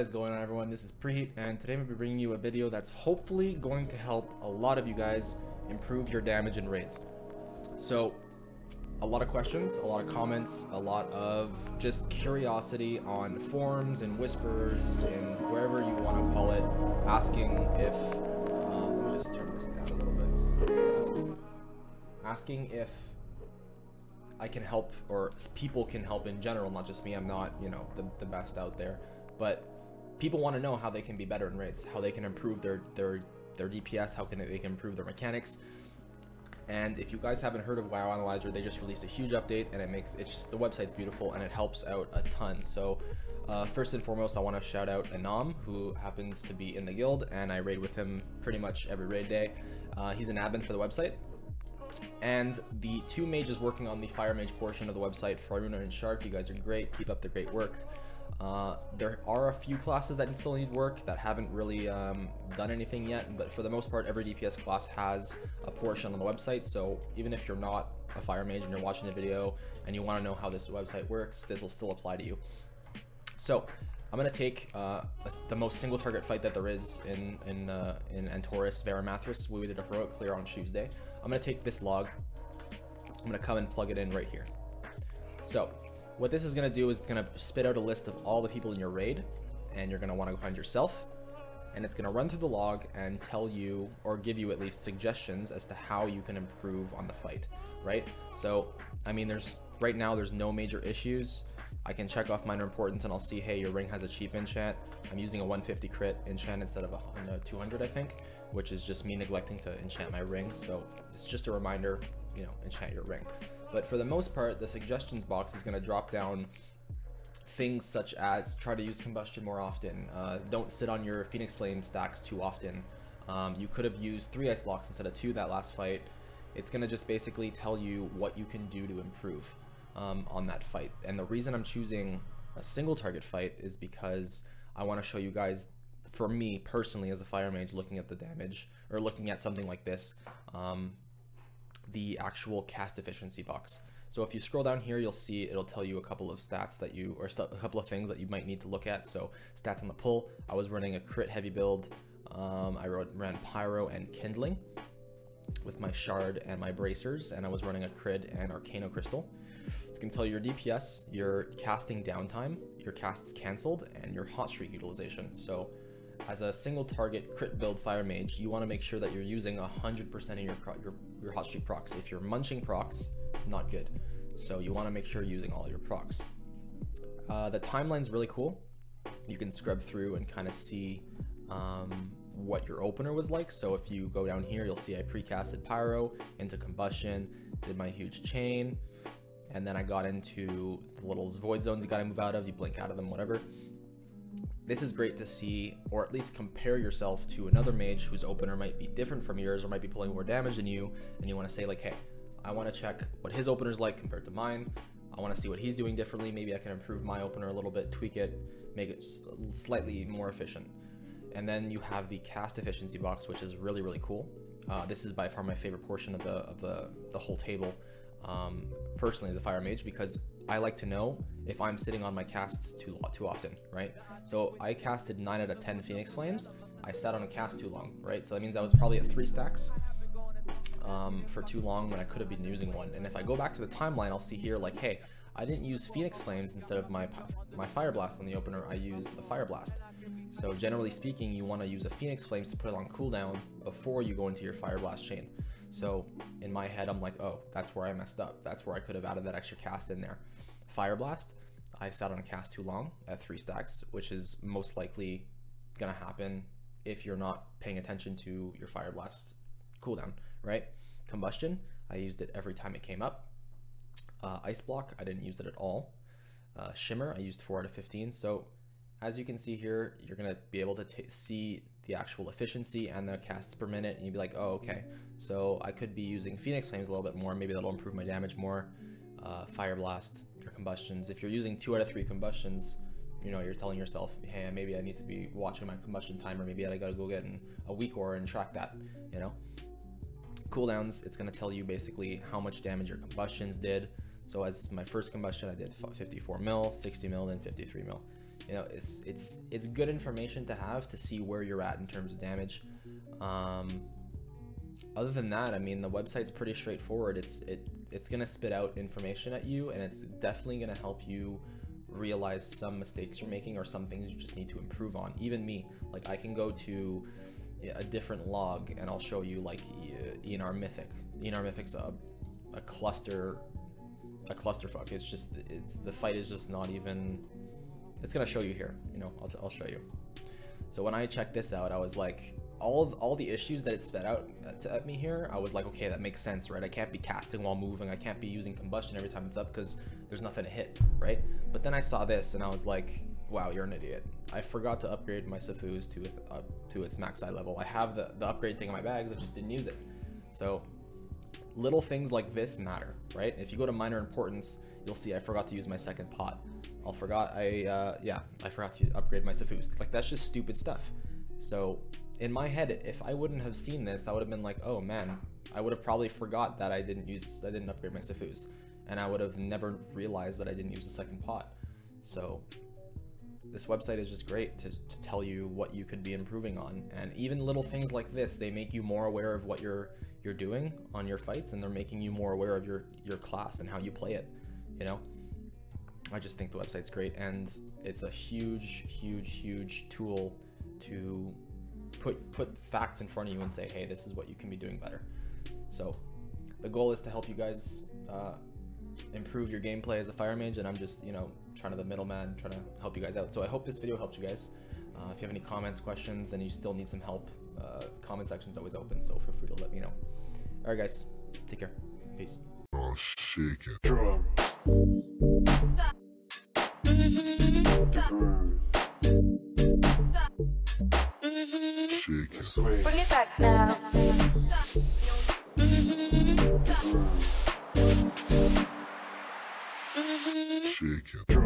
What is going on, everyone? This is Preheat, and today I'm going to be bringing you a video that's hopefully going to help a lot of you guys improve your damage and raids. So, a lot of questions, a lot of comments, a lot of just curiosity on forums and whispers and wherever you want to call it, asking if, let me just turn this down a little bit, asking if I can help, or people can help in general, not just me. I'm not, you know, the best out there, but people want to know how they can be better in raids, how they can improve their DPS, how they can improve their mechanics. And if you guys haven't heard of WoWAnalyzer, they just released a huge update, and the website's beautiful and it helps out a ton. So first and foremost, I want to shout out Anom, who happens to be in the guild, and I raid with him pretty much every raid day. He's an admin for the website. And the two mages working on the fire mage portion of the website, Fyruna and Sharrq, you guys are great. Keep up the great work. There are a few classes that still need work that haven't really done anything yet, but for the most part, every DPS class has a portion on the website. So even if you're not a fire mage and you're watching the video and you want to know how this website works, this will still apply to you. So I'm gonna take the most single target fight that there is in Antorus, Veramathras. We did a heroic clear on Tuesday. I'm gonna take this log. I'm gonna come and plug it in right here. So what this is gonna do is it's gonna spit out a list of all the people in your raid, and you're gonna want to go find yourself, and it's gonna run through the log and tell you, or give you at least suggestions as to how you can improve on the fight, right? So I mean, right now there's no major issues. I can check off minor importance and I'll see, hey, your ring has a cheap enchant. I'm using a 150 crit enchant instead of a 200, I think, which is just me neglecting to enchant my ring. So it's just a reminder, you know, enchant your ring. But for the most part, the suggestions box is going to drop down things such as try to use combustion more often. Don't sit on your Phoenix Flame stacks too often. You could have used 3 ice blocks instead of 2 that last fight. It's going to just basically tell you what you can do to improve on that fight. And the reason I'm choosing a single target fight is because I want to show you guys, for me personally as a fire mage, looking at the damage, or looking at something like this, the actual cast efficiency box. So if you scroll down here, you'll see it'll tell you a couple of stats that you, or a couple of things that you might need to look at. So stats on the pull, I was running a crit heavy build. I ran pyro and kindling with my shard and my bracers, and I was running a crit and arcano crystal. It's going to tell you your DPS, your casting downtime, your casts cancelled, and your hot streak utilization. So as a single target crit build fire mage, you want to make sure that you're using 100% of your hot streak procs. If you're munching procs, it's not good. So you want to make sure you're using all your procs. The timeline's really cool. You can scrub through and kind of see what your opener was like. So if you go down here, you'll see I precasted pyro into combustion, did my huge chain, and then I got into the little void zones you gotta move out of, you blink out of them, whatever. This is great to see, or at least compare yourself to another mage whose opener might be different from yours, or might be pulling more damage than you, and you want to say like, hey, I want to check what his opener's like compared to mine. I want to see what he's doing differently. Maybe I can improve my opener a little bit, tweak it, make it slightly more efficient. And then you have the cast efficiency box, which is really, really cool. This is by far my favorite portion of the whole table, personally as a fire mage, because I like to know if I'm sitting on my casts too often, right? So I casted 9 out of 10 Phoenix Flames. I sat on a cast too long, right? So that means I was probably at 3 stacks for too long when I could have been using 1. And if I go back to the timeline, I'll see here like, hey, I didn't use Phoenix Flames instead of my Fire Blast on the opener. I used the Fire Blast. So generally speaking, you want to use a Phoenix Flames to put it on cooldown before you go into your Fire Blast chain. So in my head, I'm like, oh, that's where I messed up. That's where I could have added that extra cast in there. Fire Blast, I sat on a cast too long at 3 stacks, which is most likely gonna happen if you're not paying attention to your Fire Blast cooldown, right? Combustion, I used it every time it came up. Ice Block, I didn't use it at all. Shimmer, I used 4 out of 15. So as you can see here, you're gonna be able to see the actual efficiency and the casts per minute, and you'd be like, oh, okay, so I could be using Phoenix Flames a little bit more. Maybe that'll improve my damage more. Fire Blast, your combustions. If you're using 2 out of 3 combustions, you know, you're telling yourself, hey, maybe I need to be watching my combustion timer. Maybe I gotta go get a weak aura and track that, you know. Cooldowns, it's gonna tell you basically how much damage your combustions did. So as my first combustion, I did 54 mil, 60 mil, then 53 mil. You know, it's good information to have to see where you're at in terms of damage. Other than that, I mean, the website's pretty straightforward. It's gonna spit out information at you, and it's definitely gonna help you realize some mistakes you're making or some things you just need to improve on. Even me, like, I can go to a different log and I'll show you, like, ENR Mythic. ENR Mythic's a clusterfuck. The fight is just not even. It's gonna show you here. You know, I'll show you. So when I checked this out, I was like, all the issues that it sped out at me here, I was like, okay, that makes sense, right? I can't be casting while moving. I can't be using combustion every time it's up because there's nothing to hit, right? But then I saw this and I was like, wow, you're an idiot. I forgot to upgrade my Safus to its max eye level. I have the upgrade thing in my bags, I just didn't use it. So little things like this matter, right? If you go to minor importance, you'll see I forgot to use my second pot. I forgot to upgrade my Safus. Like, that's just stupid stuff. So in my head, if I wouldn't have seen this, I would have been like, oh man, I would have probably forgot that I didn't upgrade my Safus, and I would have never realized that I didn't use the second pot. So this website is just great to tell you what you could be improving on, and even little things like this, they make you more aware of what you're doing on your fights, and they're making you more aware of your class and how you play it. You know, I just think the website's great, and it's a huge tool to put facts in front of you and say, hey, this is what you can be doing better. So the goal is to help you guys improve your gameplay as a fire mage, and I'm just, you know, trying to the middleman, trying to help you guys out. So I hope this video helped you guys. If you have any comments, questions, and you still need some help, comment section's always open, so feel free to let me know. All right, guys, take care. Peace. Oh, shake it. Drum. Shake it. Bring it back now. Shake it.